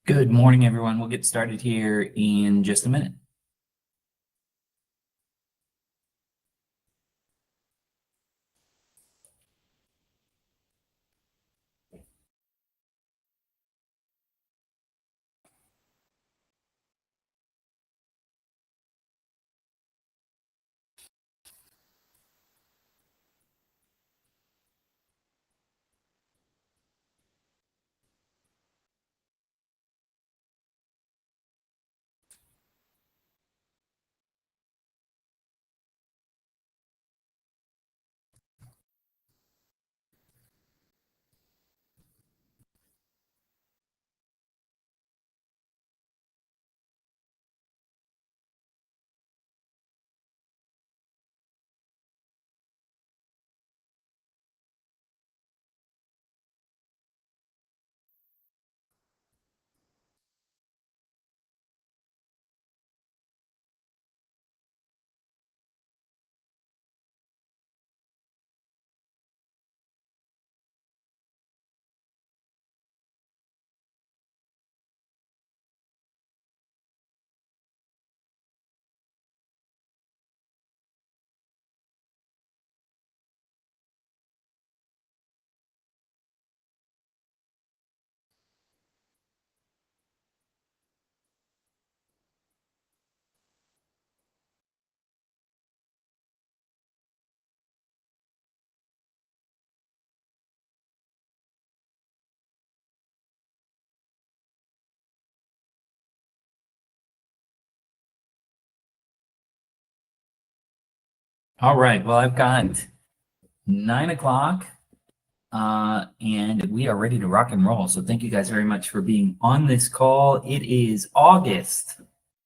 Good morning, everyone. We'll get started here in just a minute. All right. Well, I've got 9 o'clock and we are ready to rock and roll. So thank you guys very much for being on this call. It is August.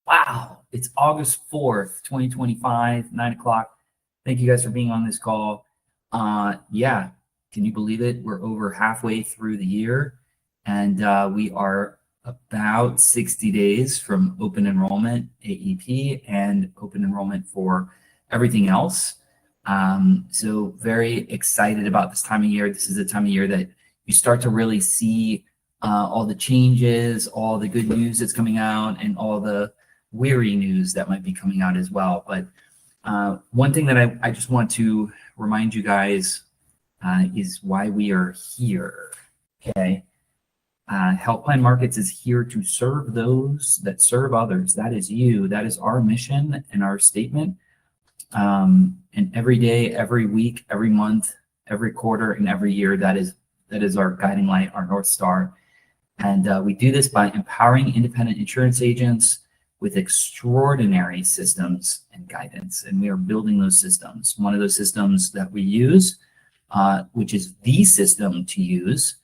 Wow. It's August 4th, 2025, 9 o'clock. Thank you guys for being on this call. Yeah. Can you believe it? We're over halfway through the year and we are about 60 days from open enrollment, AEP, and open enrollment for everything else. So very excited about this time of year. This is the time of year that you start to really see all the changes, all the good news that's coming out, and all the weary news that might be coming out as well. But one thing that I just want to remind you guys is why we are here, okay? Health Plan Markets is here to serve those that serve others. That is you. That is our mission and our statement. And every day, every week, every month, every quarter, and every year, that is our guiding light, our North Star. And we do this by empowering independent insurance agents with extraordinary systems and guidance. And we are building those systems. One of those systems that we use, which is the system to use,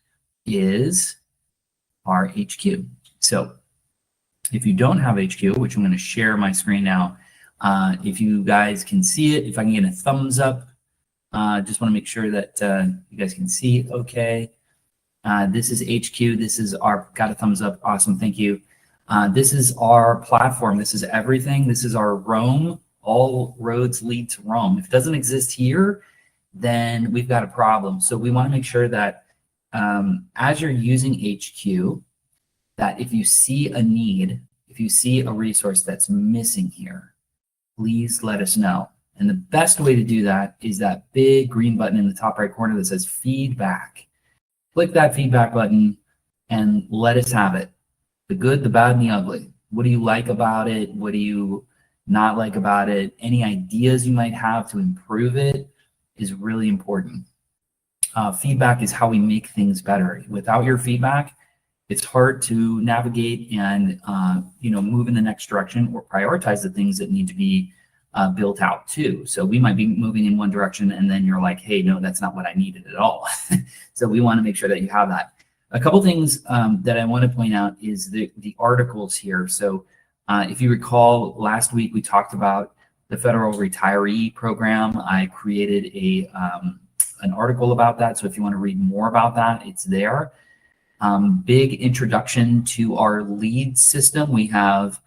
is our HQ. So if you don't have HQ, which I'm going to share my screen now, if you guys can see it, if I can get a thumbs up, just want to make sure that you guys can see. Okay. This is HQ. This is got a thumbs up. Awesome. Thank you. This is our platform. This is everything. This is our Rome. All roads lead to Rome. If it doesn't exist here, then we've got a problem. So we want to make sure that as you're using HQ, that if you see a need, if you see a resource that's missing here, please let us know. And the best way to do that is that big green button in the top right corner that says feedback. Click that feedback button and let us have it. The good, the bad, and the ugly. What do you like about it? What do you not like about it? Any ideas you might have to improve it is really important. Feedback is how we make things better. Without your feedback, it's hard to navigate and move in the next direction or prioritize the things that need to be built out too. So we might be moving in one direction and then you're like, hey, no, that's not what I needed at all. So we want to make sure that you have that. A couple things that I want to point out is the articles here. So if you recall, last week we talked about the federal retiree program. I created an article about that. So if you want to read more about that, it's there. Big introduction to our lead system. We have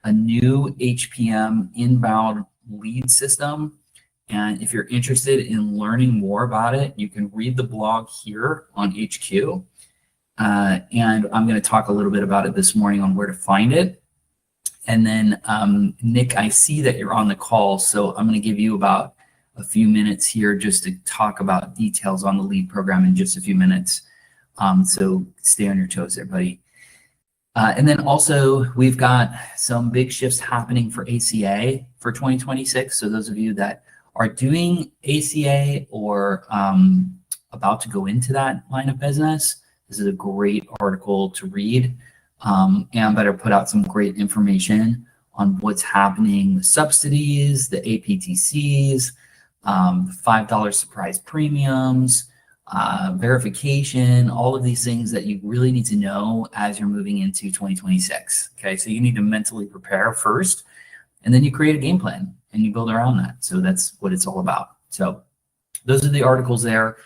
a new HPM inbound lead system. And if you're interested in learning more about it, you can read the blog here on HQ. And I'm going to talk a little bit about it this morning on where to find it. And then, Nick, I see that you're on the call, so I'm going to give you about a few minutes here just to talk about details on the LEAD program in just a few minutes. So stay on your toes there, buddy. And then also, we've got some big shifts happening for ACA for 2026. So those of you that are doing ACA or about to go into that line of business, this is a great article to read. And better put out some great information on what's happening, the subsidies, the APTCs, the $5 surprise premiums, verification, all of these things that you really need to know as you're moving into 2026. Okay, so you need to mentally prepare first, and then you create a game plan and you build around that. So that's what it's all about. So those are the articles there.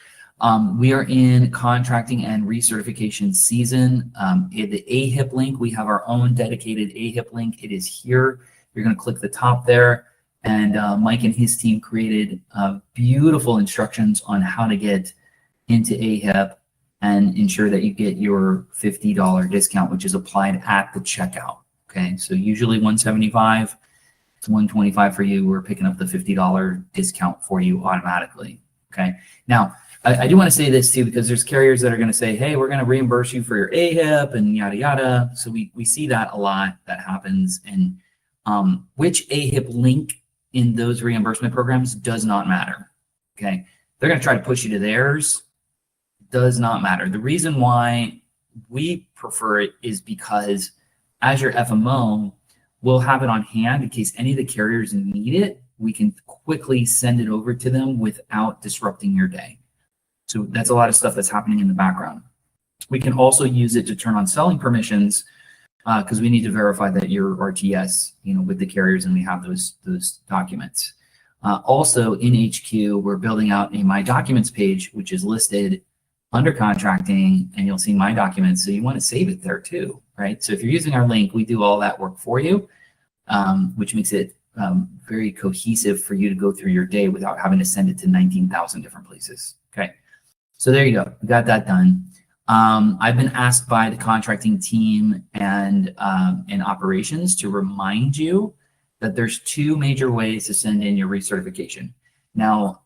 We are in contracting and recertification season. The AHIP link, we have our own dedicated AHIP link. It is here. You're going to click the top there. And Mike and his team created beautiful instructions on how to get into AHIP and ensure that you get your $50 discount, which is applied at the checkout. Okay, so usually $175, it's $125 for you. We're picking up the $50 discount for you automatically. Okay, now I do want to say this too, because there's carriers that are going to say, hey, we're going to reimburse you for your AHIP and yada yada. So we see that a lot that happens. And which AHIP link in those reimbursement programs does not matter. Okay, they're going to try to push you to theirs. Does not matter. The reason why we prefer it is because as your FMO, we'll have it on hand in case any of the carriers need it. We can quickly send it over to them without disrupting your day. So that's a lot of stuff that's happening in the background. We can also use it to turn on selling permissions because we need to verify that you're RTS, with the carriers, and we have those documents. Also in HQ, we're building out a My Documents page, which is listed under contracting, and you'll see My Documents. So you want to save it there too, right? So if you're using our link, we do all that work for you, which makes it very cohesive for you to go through your day without having to send it to 19,000 different places. Okay, so there you go. We got that done. I've been asked by the contracting team and operations to remind you that there's two major ways to send in your recertification. Now,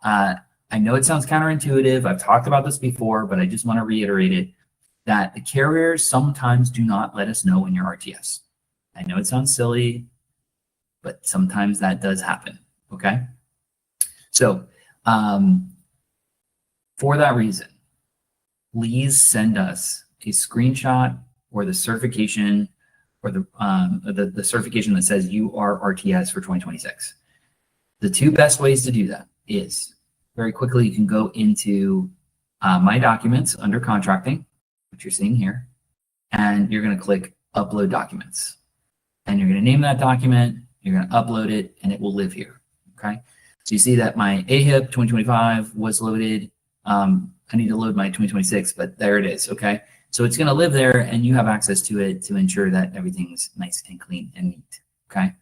I know it sounds counterintuitive. I've talked about this before, but I just want to reiterate it, that the carriers sometimes do not let us know when you're RTS. I know it sounds silly, but sometimes that does happen, okay? So for that reason, please send us a screenshot or the certification or the certification that says you are RTS for 2026. The two best ways to do that is very quickly, you can go into My Documents under contracting, which you're seeing here, and you're going to click Upload Documents. And you're going to name that document, you're going to upload it, and it will live here, okay? So you see that my AHIP 2025 was loaded. I need to load my 2026, but there it is, okay? So it's going to live there, and you have access to it to ensure that everything's nice and clean and neat, okay?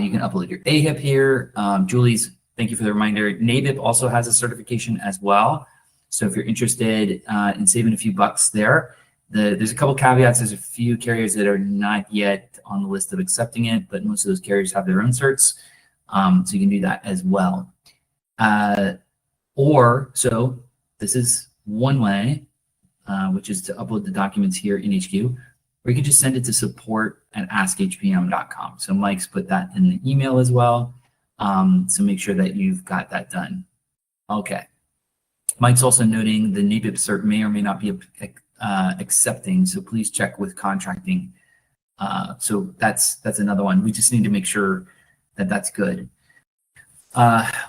You can upload your AHIP here. Julie's, thank you for the reminder. NABIP also has a certification as well. So if you're interested in saving a few bucks there, there's a couple caveats. There's a few carriers that are not yet on the list of accepting it, but most of those carriers have their own certs. So you can do that as well. So this is one way, which is to upload the documents here in HQ, or you can just send it to support@askhpm.com. So Mike's put that in the email as well. So make sure that you've got that done. Okay. Mike's also noting the NABIP cert may or may not be accepting, so please check with contracting. So that's another one. We just need to make sure that that's good.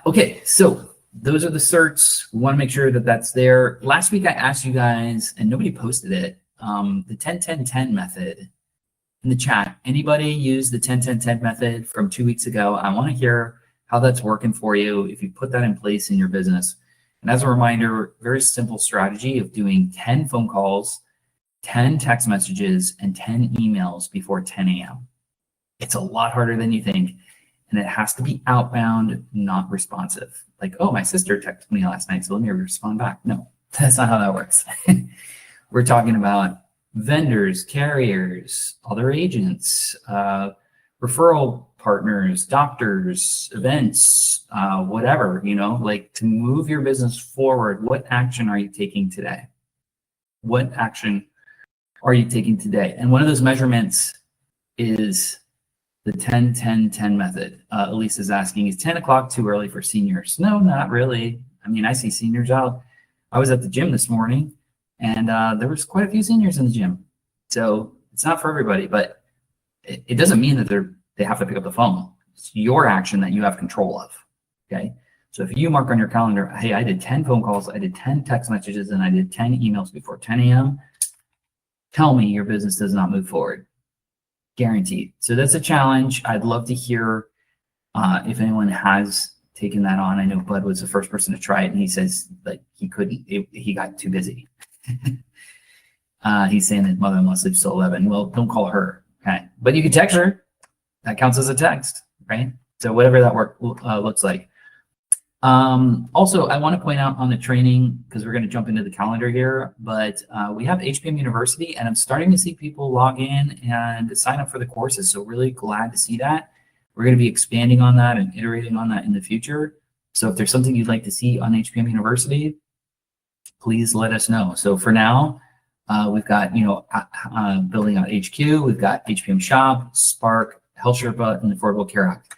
Okay, so those are the certs. We want to make sure that that's there. Last week I asked you guys, and nobody posted it, the 10-10-10 method in the chat. Anybody use the 10-10-10 method from 2 weeks ago? I want to hear how that's working for you, if you put that in place in your business. And as a reminder, very simple strategy of doing 10 phone calls, 10 text messages, and 10 emails before 10 a.m. It's a lot harder than you think, and it has to be outbound, not responsive. Like, oh, my sister texted me last night, so let me respond back. No, that's not how that works. We're talking about vendors, carriers, other agents, referral partners, doctors, events, whatever, like to move your business forward. What action are you taking today? What action are you taking today? And one of those measurements is the 10-10-10 method. Elise is asking, is 10 o'clock too early for seniors? No, not really. I mean, I see seniors out. I was at the gym this morning and there was quite a few seniors in the gym. So it's not for everybody, but it doesn't mean that they have to pick up the phone. It's your action that you have control of, okay? So if you mark on your calendar, hey, I did 10 phone calls, I did 10 text messages, and I did 10 emails before 10 a.m., tell me your business does not move forward. Guaranteed. So that's a challenge. I'd love to hear if anyone has taken that on. I know Bud was the first person to try it, and he says like he couldn't. He got too busy. He's saying his mother-in-law sleeps till 11. Well, don't call her, okay? But you can text her. That counts as a text, right? So whatever that work looks like. Also, I want to point out on the training, because we're going to jump into the calendar here, but we have HPM University, and I'm starting to see people log in and sign up for the courses. So really glad to see that. We're going to be expanding on that and iterating on that in the future. So if there's something you'd like to see on HPM University, please let us know. So for now, we've got, building out HQ, we've got HPM Shop, Spark, Health Sherpa, and the Affordable Care Act.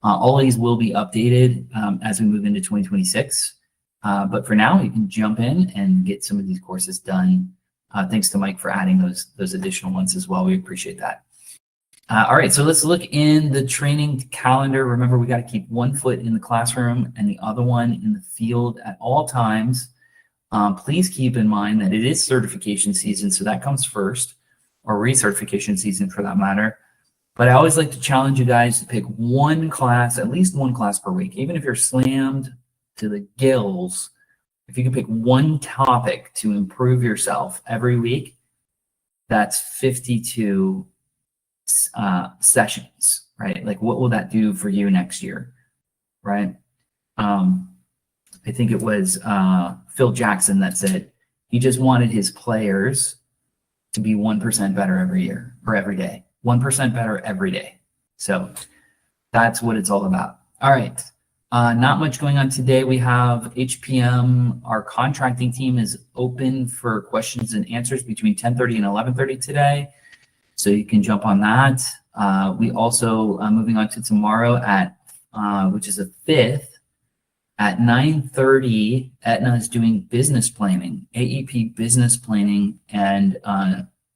All of these will be updated as we move into 2026. But for now, you can jump in and get some of these courses done. Thanks to Mike for adding those additional ones as well. We appreciate that. All right, so let's look in the training calendar. Remember, we got to keep one foot in the classroom and the other one in the field at all times. Please keep in mind that it is certification season, so that comes first, or recertification season for that matter. But I always like to challenge you guys to pick one class, at least one class per week. Even if you're slammed to the gills, if you can pick one topic to improve yourself every week, that's 52 sessions, right? Like what will that do for you next year, right? I think it was Phil Jackson that said he just wanted his players to be 1% better every year or every day. 1% better every day. So that's what it's all about. All right. Not much going on today. We have HPM. Our contracting team is open for questions and answers between 10:30 and 11:30 today. So you can jump on that. We also, moving on to tomorrow at, which is the 5th, at 9:30, Aetna is doing business planning, AEP business planning, and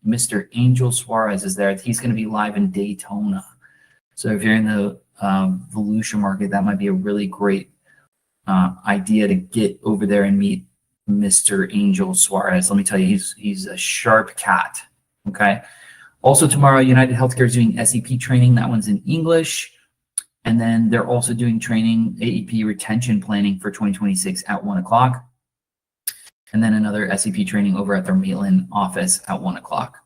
Mr. Angel Suarez is there. He's going to be live in Daytona. So if you're in the Volusia market, that might be a really great idea to get over there and meet Mr. Angel Suarez. Let me tell you, he's a sharp cat. Okay. Also tomorrow, United Healthcare is doing SEP training. That one's in English. And then they're also doing training, AEP retention planning for 2026 at 1 o'clock. And then another SEP training over at their Maitland office at 1 o'clock.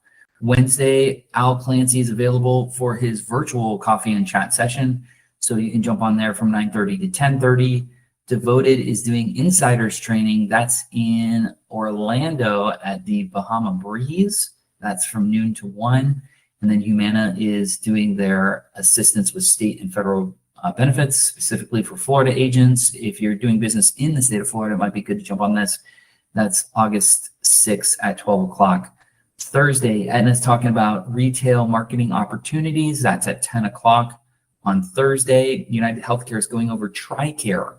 Wednesday, Al Clancy is available for his virtual coffee and chat session. So you can jump on there from 9:30 to 10:30. Devoted is doing insiders training. That's in Orlando at the Bahama Breeze. That's from noon to 1. And then Humana is doing their assistance with state and federal benefits, specifically for Florida agents. If you're doing business in the state of Florida, it might be good to jump on this. That's August 6th at 12 o'clock. Thursday, Aetna's talking about retail marketing opportunities. That's at 10 o'clock on Thursday. United Healthcare is going over TRICARE.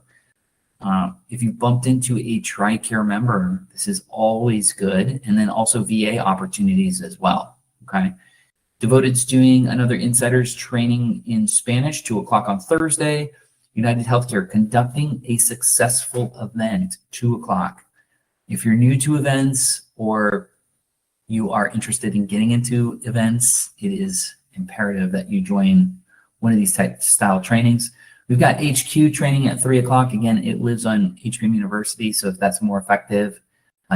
If you bumped into a TRICARE member, this is always good. And then also VA opportunities as well, okay? Devoted's doing another insiders training in Spanish, 2 o'clock on Thursday. United Healthcare conducting a successful event, 2 o'clock. If you're new to events or you are interested in getting into events, it is imperative that you join one of these type style trainings. We've got HQ training at 3 o'clock. Again, it lives on HPM University, so if that's more effective,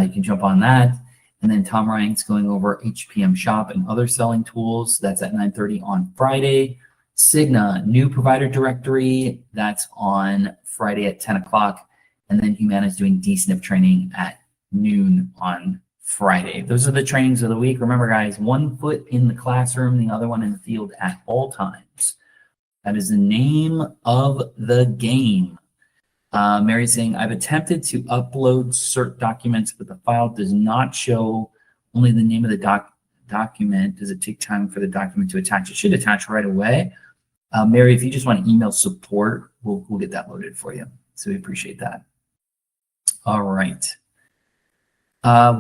you can jump on that. And then Tom Ryan's going over HPM Shop and other selling tools. That's at 9:30 on Friday. Cigna, new provider directory. That's on Friday at 10 o'clock. And then Humana is doing DSNP training at noon on Friday. Those are the trainings of the week. Remember, guys, 1 foot in the classroom, the other one in the field at all times. That is the name of the game. Mary's saying, I've attempted to upload cert documents, but the file does not show only the name of the document. Does it take time for the document to attach? It should attach right away. Mary, if you just want to email support, we'll get that loaded for you. So we appreciate that. All right.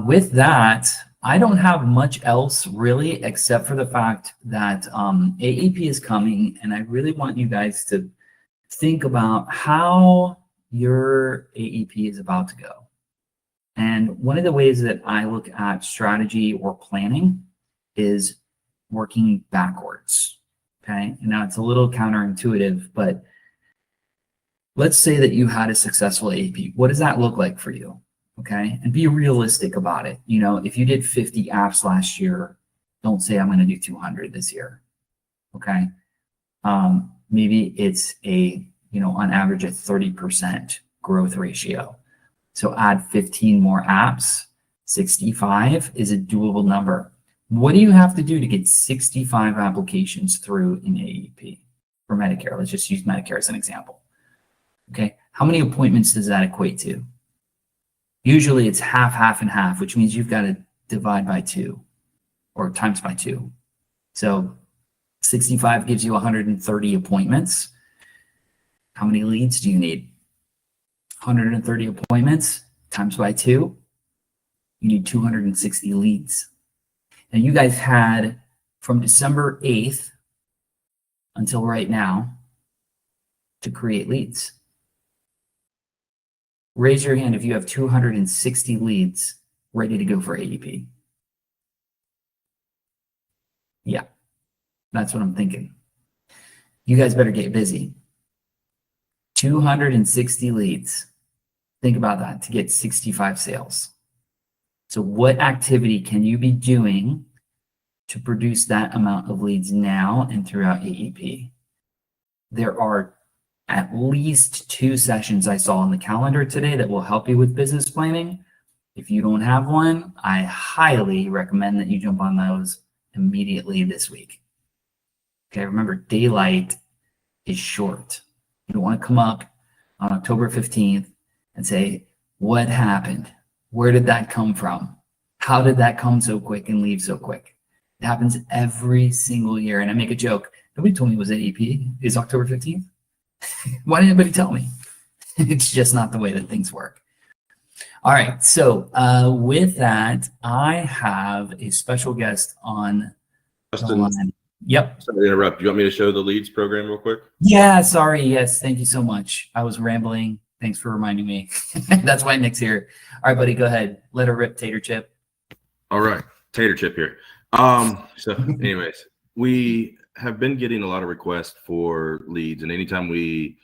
With that, I don't have much else really, except for the fact that AAP is coming, and I really want you guys to think about how your AEP is about to go. And one of the ways that I look at strategy or planning is working backwards. Okay. And now it's a little counterintuitive, but let's say that you had a successful AEP. What does that look like for you? Okay. And be realistic about it. You know, if you did 50 apps last year, don't say I'm going to do 200 this year. Okay. Maybe it's on average, a 30% growth ratio. So add 15 more apps, 65 is a doable number. What do you have to do to get 65 applications through in AEP for Medicare? Let's just use Medicare as an example. Okay, how many appointments does that equate to? Usually it's half, half, and half, which means you've got to divide by 2 or times by 2. So 65 gives you 130 appointments. How many leads do you need? 130 appointments times by 2. You need 260 leads. Now you guys had from December 8th until right now to create leads. Raise your hand if you have 260 leads ready to go for AEP. Yeah, that's what I'm thinking. You guys better get busy. 260 leads. Think about that to get 65 sales. So what activity can you be doing to produce that amount of leads now and throughout AEP? There are at least 2 sessions I saw on the calendar today that will help you with business planning. If you don't have one, I highly recommend that you jump on those immediately this week. Okay, remember, daylight is short. You don't want to come up on October 15th and say, what happened? Where did that come from? How did that come so quick and leave so quick? It happens every single year. And I make a joke. Nobody told me it was AEP. It's October 15th. Why didn't anybody tell me? It's just not the way that things work. All right. So with that, I have a special guest on the line. Yep. Sorry to interrupt. You want me to show the leads program real quick? Yeah, sorry. Yes, thank you so much. I was rambling. Thanks for reminding me. That's why Nick's here. All right, buddy, go ahead. Let her rip, Tater Chip. All right, Tater Chip here. So anyways, we have been getting a lot of requests for leads, and anytime we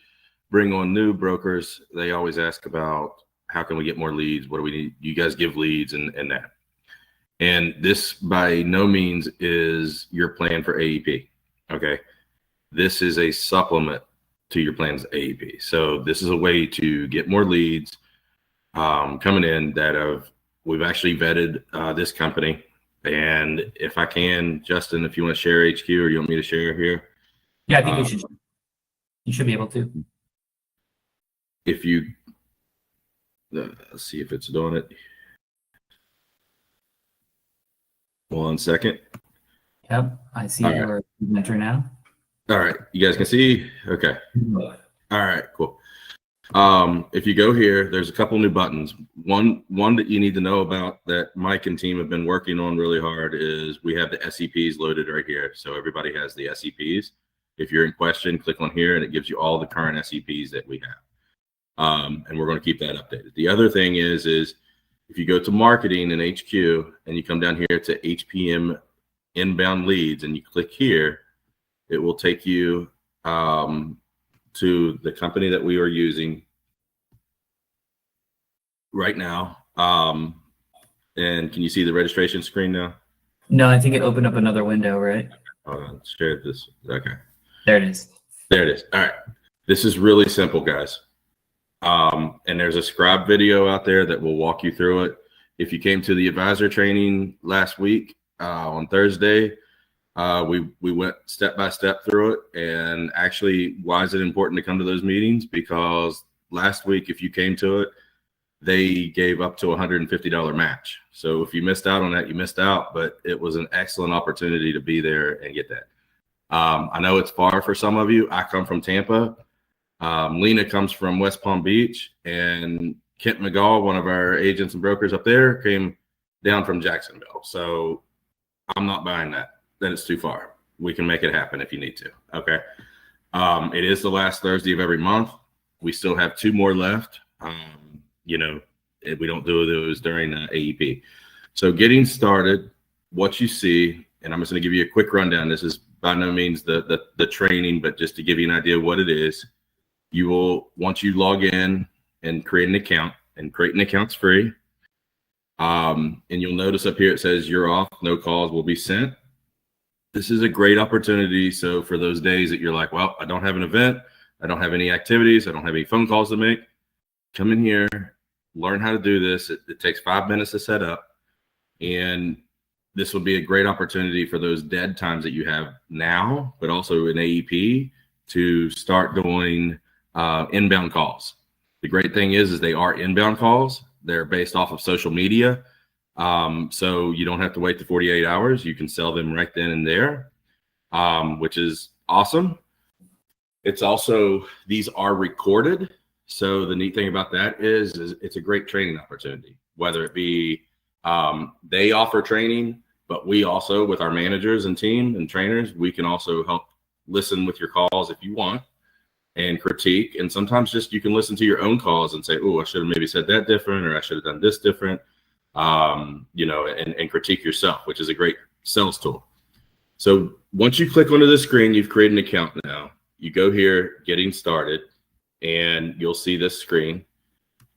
bring on new brokers, they always ask about how can we get more leads? What do we need? You guys give leads and that. And this by no means is your plan for AEP. Okay. This is a supplement to your plan's AEP. So this is a way to get more leads coming in that we've actually vetted this company. And if I can, Justin, if you want to share HQ or you want me to share here. Yeah, I think you should be able to. If you, let's see if it's doing it. 1 second. Yep, I see your signature now. All right, you guys can see? Okay. All right, cool. If you go here, there's a couple new buttons. One that you need to know about that Mike and team have been working on really hard is we have the SEPs loaded right here. So everybody has the SEPs. If you're in question, click on here and it gives you all the current SEPs that we have. And we're going to keep that updated. The other thing is if you go to marketing in HQ and you come down here to HPM inbound leads and you click here, it will take you to the company that we are using right now. And can you see the registration screen now? No, I think it opened up another window, right? Share this. Okay. There it is. There it is. All right. This is really simple, guys. And there's a scribe video out there that will walk you through it. If you came to the advisor training last week on Thursday, we went step by step through it. And actually, why is it important to come to those meetings? Because last week, if you came to it, they gave up to $150 match. So if you missed out on that, you missed out, but it was an excellent opportunity to be there and get that. I know it's far for some of you. I come from Tampa. Lena comes from West Palm Beach, and Kent McGaw, one of our agents and brokers up there, came down from Jacksonville. So I'm not buying that. That it's too far. We can make it happen if you need to. Okay. It is the last Thursday of every month. We still have 2 more left. We don't do those during AEP. So getting started, what you see, and I'm just going to give you a quick rundown. This is by no means the training, but just to give you an idea of what it is. You will, once you log in and create an account, and creating an account's free. And you'll notice up here it says you're off, no calls will be sent. This is a great opportunity. So for those days that you're like, well, I don't have an event, I don't have any activities, I don't have any phone calls to make, come in here, learn how to do this. It takes 5 minutes to set up. And this will be a great opportunity for those dead times that you have now, but also in AEP, to start doing inbound calls. The great thing is they are inbound calls. They're based off of social media. So you don't have to wait the 48 hours. You can sell them right then and there, which is awesome. It's also, these are recorded. So the neat thing about that is it's a great training opportunity, whether it be they offer training, but we also, with our managers and team and trainers, we can also help listen with your calls if you want and critique. And sometimes just you can listen to your own calls and say, oh, I should have maybe said that different, or I should have done this different, and critique yourself, which is a great sales tool. So once you click onto the screen, you've created an account now. You go here, getting started, and you'll see this screen.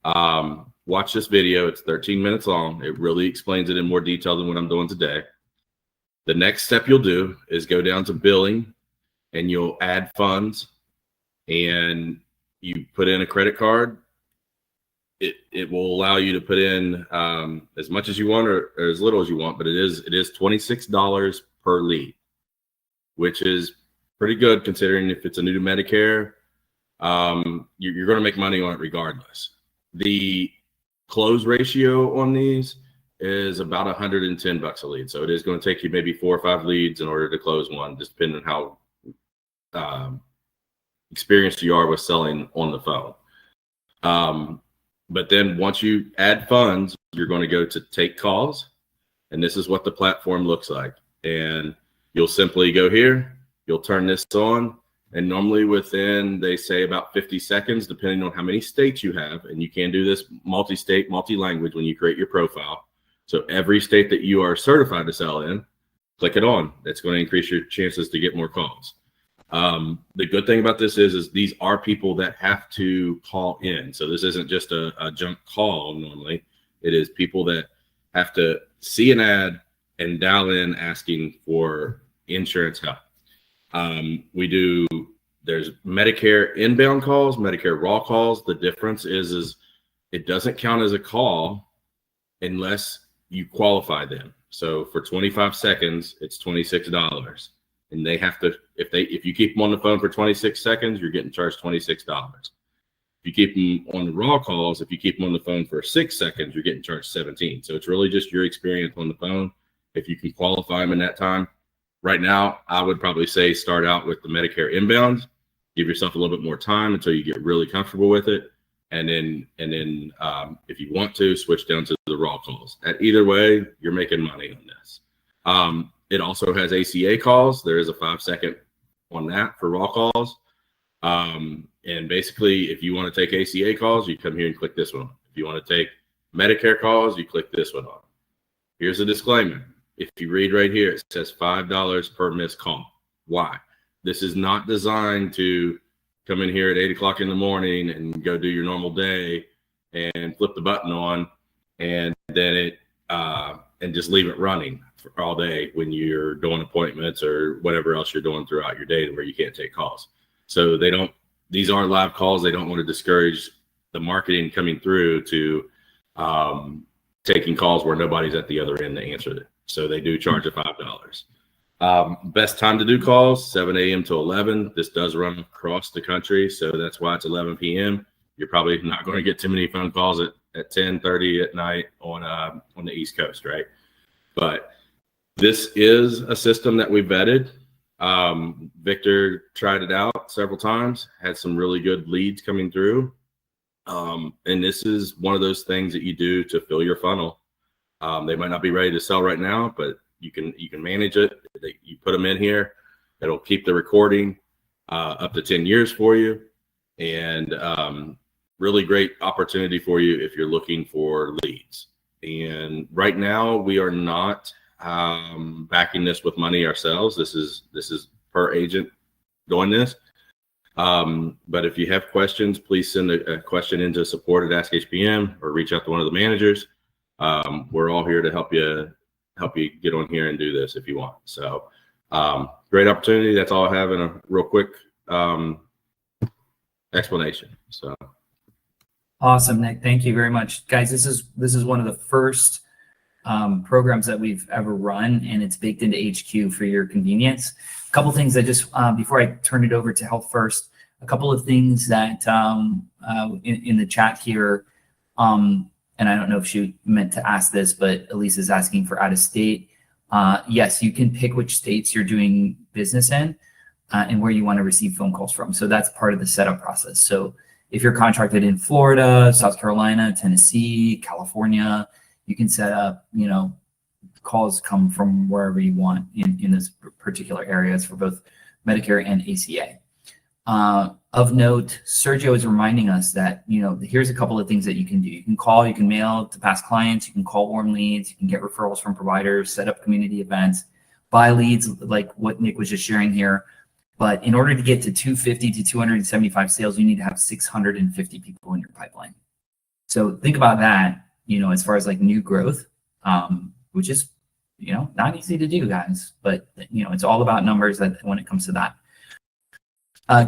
Watch this video. It's 13 minutes long. It really explains it in more detail than what I'm doing today. The next step you'll do is go down to billing, and you'll add funds, and you put in a credit card. It will allow you to put in as much as you want or as little as you want, but it is $26 per lead, which is pretty good considering if it's a new to Medicare, you're going to make money on it regardless. The close ratio on these is about 110 bucks a lead. So it is going to take you maybe 4 or 5 leads in order to close one, just depending on how experienced you are with selling on the phone. But then once you add funds, you're going to go to take calls. And this is what the platform looks like. And you'll simply go here, you'll turn this on. And normally within, they say about 50 seconds, depending on how many states you have. And you can do this multi-state, multi-language when you create your profile. So every state that you are certified to sell in, click it on. That's going to increase your chances to get more calls. The good thing about this is these are people that have to call in. So this isn't just a junk call normally. It is people that have to see an ad and dial in asking for insurance help. There's Medicare inbound calls, Medicare raw calls. The difference is it doesn't count as a call unless you qualify them. So for 25 seconds, it's $26. And they have to, if you keep them on the phone for 26 seconds, you're getting charged $26. If you keep them on the raw calls, if you keep them on the phone for 6 seconds, you're getting charged 17. So it's really just your experience on the phone. If you can qualify them in that time. Right now, I would probably say start out with the Medicare inbound, give yourself a little bit more time until you get really comfortable with it. And then if you want to, switch down to the raw calls. At either way, you're making money on this. It also has ACA calls. There is a 5-second on that for raw calls. And basically, if you want to take ACA calls, you come here and click this one. If you want to take Medicare calls, you click this one on. Here's a disclaimer. If you read right here, it says $5 per missed call. Why? This is not designed to come in here at 8 o'clock in the morning and go do your normal day and flip the button on and then and just leave it running for all day when you're doing appointments or whatever else you're doing throughout your day where you can't take calls. So these aren't live calls. They don't want to discourage the marketing coming through to taking calls where nobody's at the other end to answer it. So they do charge a $5. Best time to do calls, 7 a.m. to 11. This does run across the country, so that's why it's 11 p.m. You're probably not going to get too many phone calls at 10:30 at night on the East Coast, right? But this is a system that we vetted. Victor tried it out several times, had some really good leads coming through. And this is one of those things that you do to fill your funnel. They might not be ready to sell right now, but you can manage it. You put them in here. It'll keep the recording up to 10 years for you. And really great opportunity for you if you're looking for leads. And right now we are not backing this with money ourselves. This is per agent doing this. But if you have questions, please send a question into support@AskHPM or reach out to one of the managers. We're all here to help you get on here and do this if you want. So great opportunity. That's all I have in a real quick explanation. So awesome, Nick. Thank you very much, guys. This is one of the first programs that we've ever run, and it's baked into HQ for your convenience. A couple things that just before I turn it over to Health First, a couple of things that in the chat here, and I don't know if she meant to ask this, but Elise is asking for out of state. Yes, you can pick which states you're doing business in and where you want to receive phone calls from. So that's part of the setup process. So if you're contracted in Florida, South Carolina, Tennessee, California, you can set up, calls come from wherever you want in this particular areas for both Medicare and ACA. Of note, Sergio is reminding us that, here's a couple of things that you can do. You can call, you can mail to past clients, you can call warm leads, you can get referrals from providers, set up community events, buy leads like what Nick was just sharing here. But in order to get to 250 to 275 sales, you need to have 650 people in your pipeline. So think about that, as far as like new growth, which is, not easy to do, guys, but it's all about numbers when it comes to that.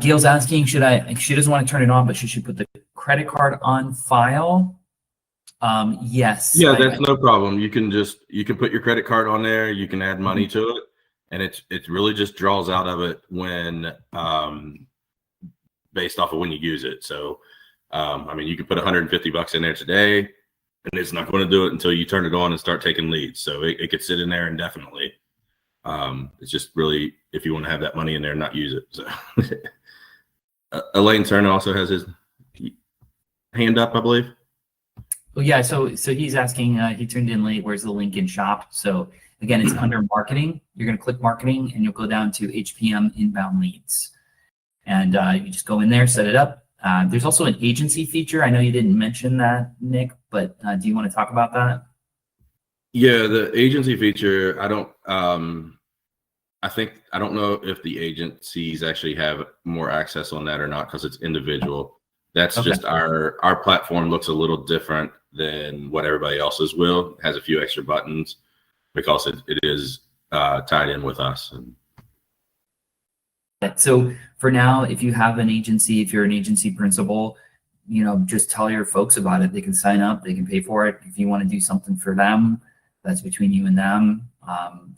Gail's asking, she doesn't want to turn it on, but should she put the credit card on file? Yes. Yeah, that's no problem. You can put your credit card on there. You can add money to it. And it really just draws out of it when, based off of when you use it. So, you can put $150 in there today, and it's not going to do it until you turn it on and start taking leads. So it could sit in there indefinitely. It's just really, if you want to have that money in there and not use it. So Elaine Turner also has his hand up, I believe. Well, yeah. So he's asking, he tuned in late. Where's the link in shop? So again, it's under marketing. You're going to click marketing and you'll go down to HPM inbound leads. And you just go in there, set it up. There's also an agency feature. I know you didn't mention that, Nick, but do you want to talk about that? Yeah, the agency feature, I don't know if the agencies actually have more access on that or not, because it's individual. That's okay. Just our platform looks a little different than what everybody else's will. It has a few extra buttons because it is tied in with us. So for now, if you have an agency, if you're an agency principal, just tell your folks about it. They can sign up, they can pay for it. If you want to do something for them, that's between you and them.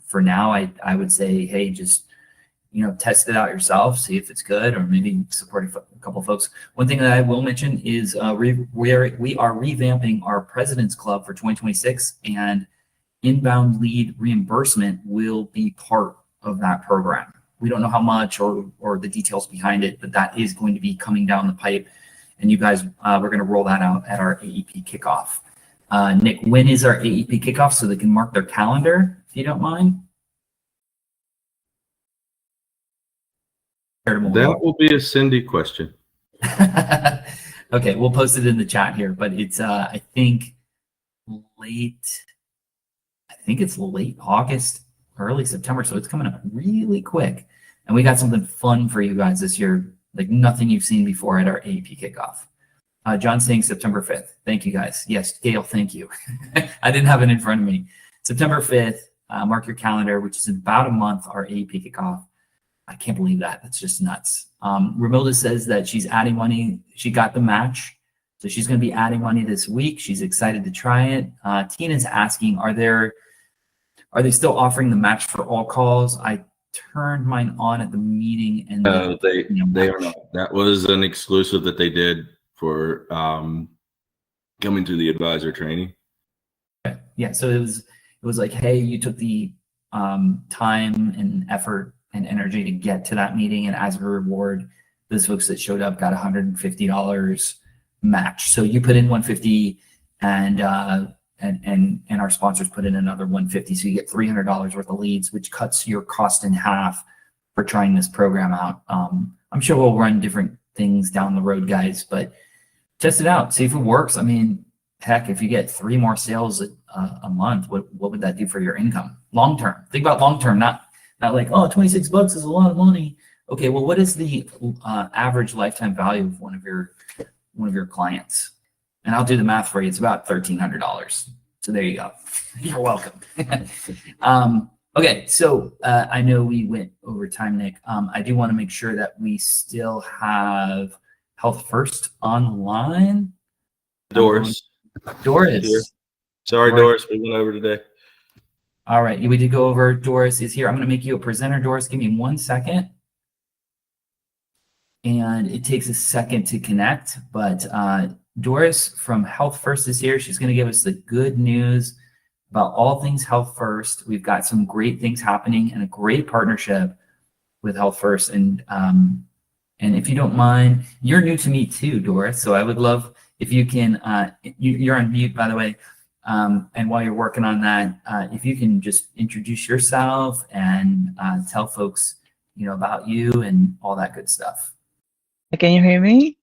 For now, I would say, hey, just, test it out yourself, see if it's good, or maybe support a couple of folks. One thing that I will mention is we are revamping our President's Club for 2026, and inbound lead reimbursement will be part of that program. We don't know how much or the details behind it, but that is going to be coming down the pipe. And you guys, we're going to roll that out at our AEP kickoff. Nick, when is our AEP kickoff so they can mark their calendar, if you don't mind? That will be a Cindy question. Okay, we'll post it in the chat here, but it's I think it's late August, early September, so it's coming up really quick. And we got something fun for you guys this year, like nothing you've seen before at our AEP kickoff. John's saying September 5th. Thank you, guys. Yes, Gail, thank you. I didn't have it in front of me. September 5th, mark your calendar, which is in about a month, our AEP kickoff. I can't believe that. That's just nuts. Ramilda says that she's adding money. She got the match. So she's going to be adding money this week. She's excited to try it. Tina's asking, are they still offering the match for all calls? I turned mine on at the meeting and they are not. That was an exclusive that they did for coming to the advisor training. Yeah, so it was like, hey, you took the time and effort and energy to get to that meeting, and as a reward, those folks that showed up got $150 match. So you put in 150, and our sponsors put in another 150, so you get $300 worth of leads, which cuts your cost in half for trying this program out. I'm sure we'll run different things down the road, guys, but test it out, see if it works. I mean, heck, if you get 3 more sales a month, what would that do for your income long term? Think about long term, not like, oh, $26 is a lot of money. Okay, well, what is the average lifetime value of one of your clients? And I'll do the math for you. It's about $1,300. So there you go. You're welcome. Okay, so I know we went over time, Nick. I do want to make sure that we still have Health First online. Doris. Sorry, Doris, we went over today. All right, we did go over. Doris is here. I'm going to make you a presenter, Doris. Give me 1 second. And it takes a second to connect, but Doris from Health First is here. She's going to give us the good news about all things Health First. We've got some great things happening and a great partnership with Health First. And if you don't mind, you're new to me too, Doris. So I would love if you can, you're on mute, by the way. And while you're working on that, if you can just introduce yourself and tell folks, about you and all that good stuff. Can you hear me?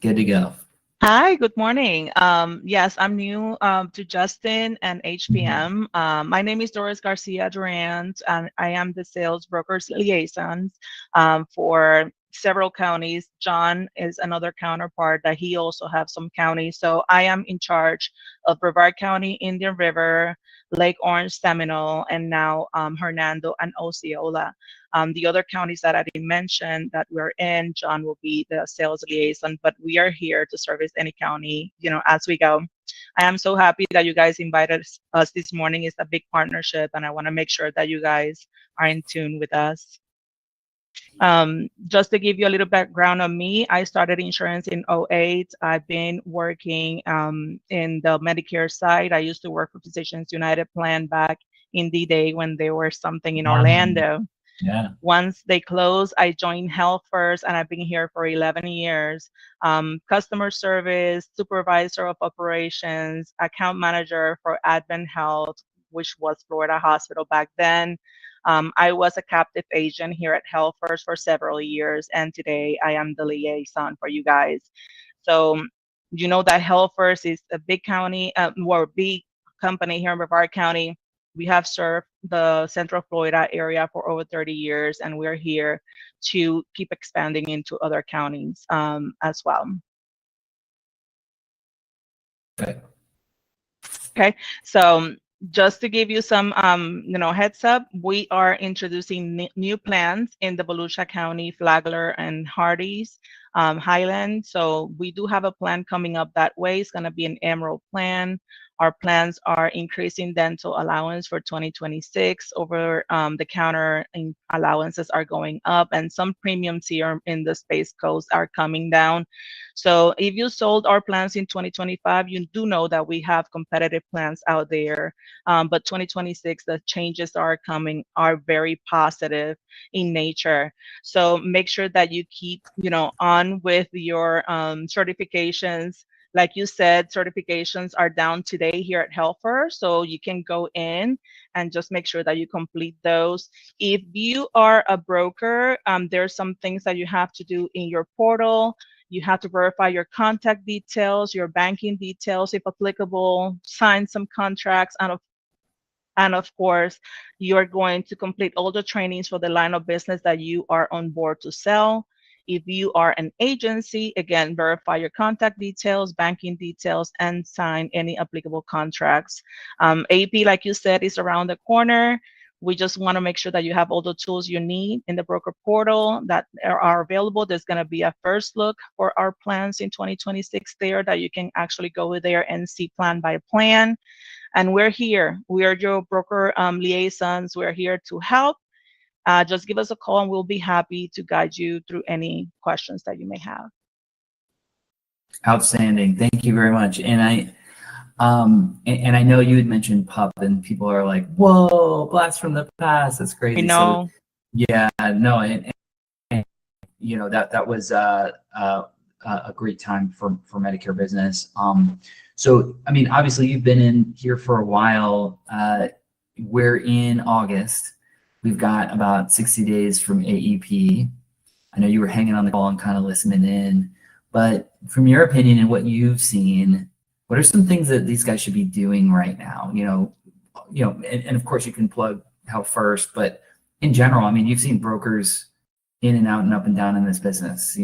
Good to go. Hi, good morning. Yes, I'm new to Justin and HPM. My name is Doris Garcia Durant, and I am the sales brokers liaison for several counties. John is another counterpart that he also has some counties. So I am in charge of Brevard County, Indian River, Lake Orange, Seminole, and now Hernando and Osceola. The other counties that I didn't mention that we're in, John will be the sales liaison, but we are here to service any county, as we go. I am so happy that you guys invited us this morning. It's a big partnership, and I want to make sure that you guys are in tune with us. Just to give you a little background on me, I started insurance in 2008. I've been working in the Medicare side. I used to work for Physicians United Plan back in the day when there was something in Orlando. Yeah. Once they closed, I joined Health First, and I've been here for 11 years. Customer service, supervisor of operations, account manager for Advent Health, which was Florida Hospital back then. I was a captive agent here at Health First for several years, and today I am the liaison for you guys. So you know that Health First is a big county, big company here in Brevard County. We have served the Central Florida area for over 30 years, and we're here to keep expanding into other counties as well. Okay, so just to give you some heads up, we are introducing new plans in the Volusia County, Flagler, and Hardee's, Highland. So we do have a plan coming up that way. It's going to be an Emerald plan. Our plans are increasing dental allowance for 2026. Over the counter allowances are going up, and some premiums here in the Space Coast are coming down. So if you sold our plans in 2025, you do know that we have competitive plans out there. But 2026, the changes are coming are very positive in nature. So make sure that you keep, on with your certifications. Like you said, certifications are down today here at Health First, so you can go in and just make sure that you complete those. If you are a broker, there's some things that you have to do in your portal. You have to verify your contact details, your banking details, if applicable, sign some contracts, and of course, you're going to complete all the trainings for the line of business that you are on board to sell. If you are an agency, again, verify your contact details, banking details, and sign any applicable contracts. AP, like you said, is around the corner. We just want to make sure that you have all the tools you need in the broker portal that are available. There's going to be a first look for our plans in 2026 there that you can actually go there and see plan by plan. And we're here. We are your broker liaisons. We're here to help. Just give us a call and we'll be happy to guide you through any questions that you may have. Outstanding. Thank you very much. And I know you had mentioned PUP, and people are like, "Whoa, blast from the past! That's crazy." I know. So, yeah, no, and you know that was a great time for Medicare business. So I mean, obviously you've been in here for a while. We're in August. We've got about 60 days from AEP. I know you were hanging on the call and kind of listening in, but from your opinion and what you've seen, what are some things that these guys should be doing right now? And of course you can plug Health First, but in general, I mean, you've seen brokers in and out and up and down in this business,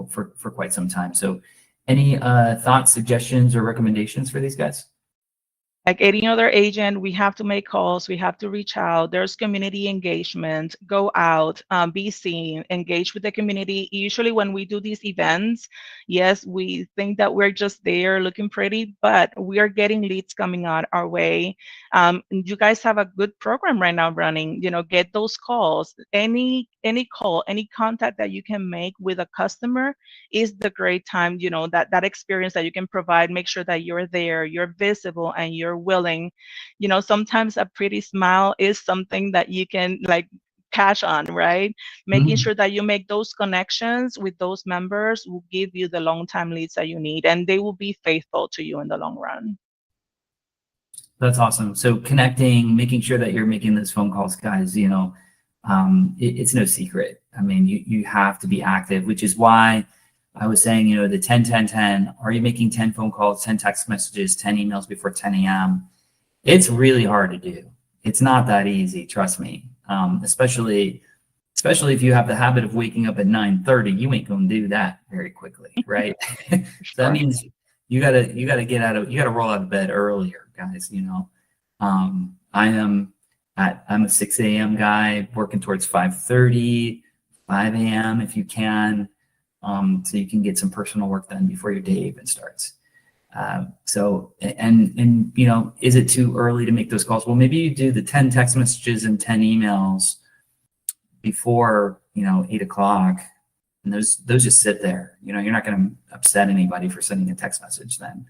for quite some time. So any thoughts, suggestions, or recommendations for these guys? Like any other agent, we have to make calls. We have to reach out. There's community engagement. Go out, be seen, engage with the community. Usually when we do these events, yes, we think that we're just there looking pretty, but we are getting leads coming out our way. You guys have a good program right now running. Get those calls. Any call, any contact that you can make with a customer is the great time. That experience that you can provide. Make sure that you're there, you're visible, and you're willing. Sometimes a pretty smile is something that you can cash on, right? Making sure that you make those connections with those members will give you the long time leads that you need, and they will be faithful to you in the long run. That's awesome. So connecting, making sure that you're making those phone calls, guys, it's no secret. I mean, you have to be active, which is why I was saying, the 10, 10, 10, are you making 10 phone calls, 10 text messages, 10 emails before 10 a.m.? It's really hard to do. It's not that easy, trust me. Especially if you have the habit of waking up at 9:30, you ain't gonna do that very quickly, right? So that means you gotta roll out of bed earlier, guys. I'm a 6 a.m. guy working towards 5:30, 5 a.m. if you can. So you can get some personal work done before your day even starts. Is it too early to make those calls? Well, maybe you do the 10 text messages and 10 emails before, 8 o'clock, and those just sit there. You're not going to upset anybody for sending a text message then.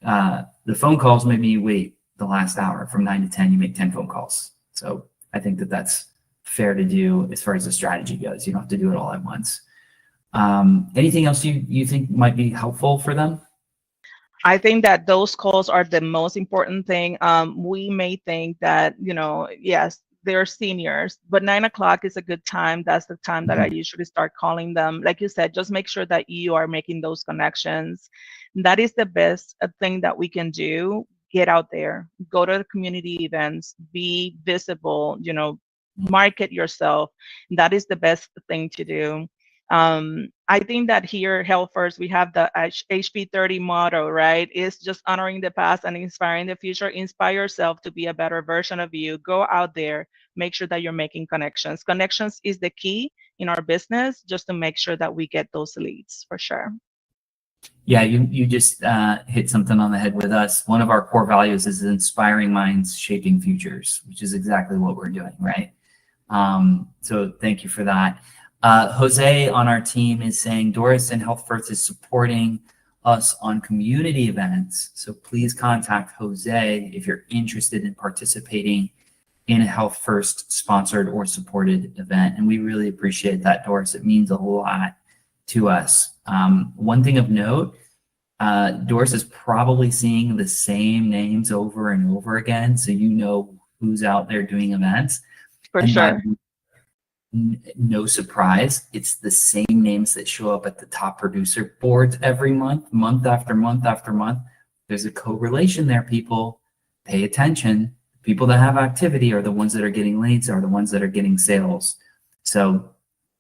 The phone calls, maybe you wait the last hour from 9 to 10, you make 10 phone calls. So I think that's fair to do as far as the strategy goes. You don't have to do it all at once. Anything else you think might be helpful for them? I think that those calls are the most important thing. We may think that, yes, they're seniors, but 9 o'clock is a good time. That's the time that I usually start calling them. Like you said, just make sure that you are making those connections. That is the best thing that we can do. Get out there, go to the community events, be visible, market yourself. That is the best thing to do. I think that here, Health First, we have the HP30 motto, right? It's just honoring the past and inspiring the future. Inspire yourself to be a better version of you. Go out there, make sure that you're making connections. Connections is the key in our business, just to make sure that we get those leads for sure. Yeah, you just hit something on the head with us. One of our core values is inspiring minds, shaping futures, which is exactly what we're doing, right? So thank you for that. Jose on our team is saying Doris and Health First is supporting us on community events. So please contact Jose if you're interested in participating in a Health First sponsored or supported event. And we really appreciate that, Doris. It means a lot to us. One thing of note, Doris is probably seeing the same names over and over again. So who's out there doing events. For sure. No surprise, it's the same names that show up at the top producer boards every month after month after month. There's a correlation there, people. Pay attention. People that have activity are the ones that are getting leads, are the ones that are getting sales. So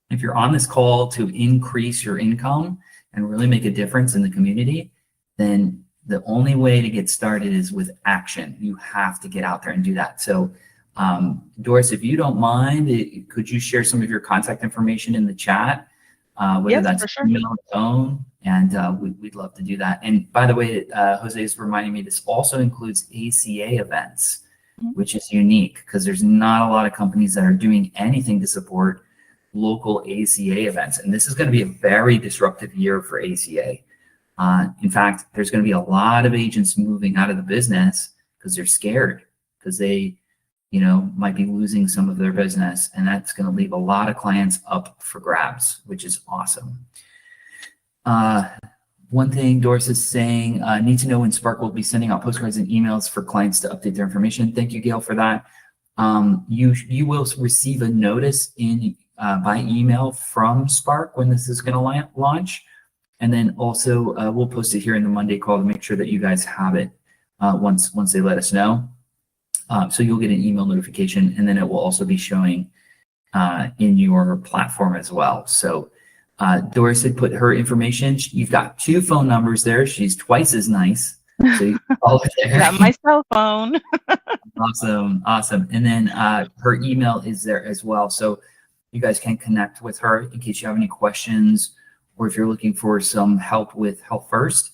if you're on this call to increase your income and really make a difference in the community, then the only way to get started is with action. You have to get out there and do that. So Doris, if you don't mind, could you share some of your contact information in the chat? Whether Yes, that's for sure. email or phone, and we'd love to do that. And by the way, Jose is reminding me this also includes ACA events, which is unique because there's not a lot of companies that are doing anything to support local ACA events. And this is going to be a very disruptive year for ACA. In fact, there's going to be a lot of agents moving out of the business because they're scared, because they, might be losing some of their business, and that's going to leave a lot of clients up for grabs, which is awesome. One thing Doris is saying, need to know when Spark will be sending out postcards and emails for clients to update their information. Thank you, Gail, for that. You will receive a notice by email from Spark when this is going to launch. And then also we'll post it here in the Monday call to make sure that you guys have it once they let us know. So you'll get an email notification, and then it will also be showing in your platform as well. So Doris had put her information. You've got 2 phone numbers there. She's twice as nice. So you can call her there. Got my cell phone. Awesome. And then her email is there as well. So you guys can connect with her in case you have any questions, or if you're looking for some help with Health First.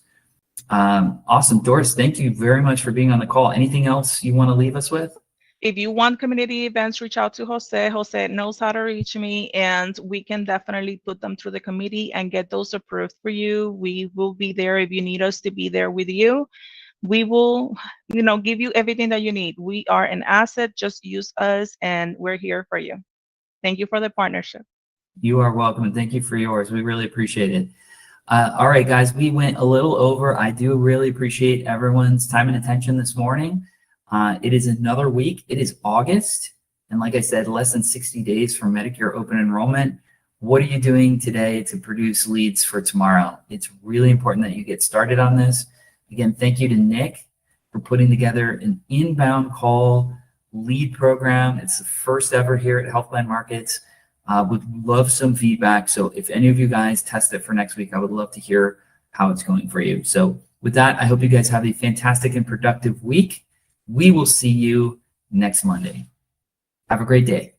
Awesome. Doris, thank you very much for being on the call. Anything else you want to leave us with? If you want community events, reach out to Jose. Jose knows how to reach me, and we can definitely put them through the committee and get those approved for you. We will be there if you need us to be there with you. We will, give you everything that you need. We are an asset. Just use us, and we're here for you. Thank you for the partnership. You are welcome, and thank you for yours. We really appreciate it. All right, guys, we went a little over. I do really appreciate everyone's time and attention this morning. It is another week. It is August. And like I said, less than 60 days from Medicare open enrollment. What are you doing today to produce leads for tomorrow? It's really important that you get started on this. Again, thank you to Nick for putting together an inbound call lead program. It's the first ever here at Healthline Markets. Would love some feedback. So if any of you guys test it for next week, I would love to hear how it's going for you. So with that, I hope you guys have a fantastic and productive week. We will see you next Monday. Have a great day.